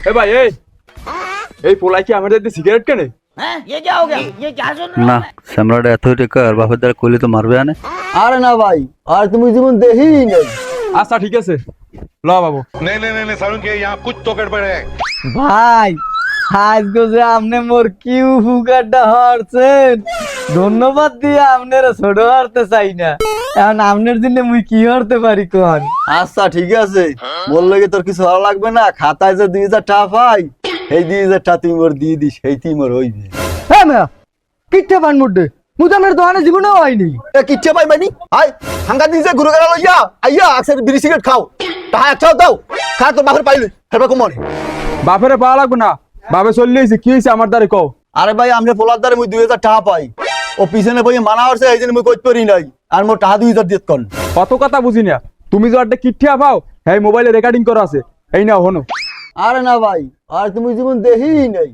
এ ভাই এই পোলাই কি আমাদের দিয়ে সিগারেট কেনে? हैं ये क्या हो गया? ये क्या सुन रहा না हूं मैं? সম্রাট এত টাকা আর বাপের দ্বারা কইলে তো মারবে আনে। আরে না ভাই, আর তুমি জীবন দেখি নাই। আচ্ছা ঠিক আছে, ল বাবু। नहीं नहीं नहीं नहीं सारुण के यहाँ कुछ तो गड़बड़ है। ভাই আজকে যে আপনি মোর কি উপকারটা হরছেন, ধন্যবাদ দিয়ে আপনার ছোট হরতে চাই না। এখন আপনার জন্য মুই কি হরতে পারি কোন? আচ্ছা ঠিক আছে, বললে কি তোর কিছু ভালো লাগবে না? খাতায় যে 2000 টাকা পাই, এই 2000 টাকা তুই মোর দিয়ে দিস, সেই তুই মোর হইবে। হ্যাঁ মিয়া, কিট্টা পান মোডে মুদামের দোকানে জীবনেও হয়নি। এ কিচ্ছে পাই মানি আই হাঙ্গা দিন যে গুরু গেল ইয়া আইয়া আকসার বিড়ি সিগারেট খাও টাকা একটাও দাও খা তোর বাপের পাইলি হেবা কমনে বাপেরে পাওয়া লাগবে না, বাপে চললে কি হয়েছে আমার দ্বারে কও। আরে ভাই আমরা পোলার দ্বারে মুই 2000 টাকা পাই, ও পিছনে বই মানা হচ্ছে, এই জন্য মুই কইতে পারি নাই। আর মোর টাকা 2000 দিত কোন? কত কথা বুঝি না, তুমি যে একটা কিট্ঠিয়া পাও হ্যাঁ মোবাইলে রেকর্ডিং করা আছে, এই নাও হনো। আরে না ভাই, আর তুমি জীবন দেখি নাই।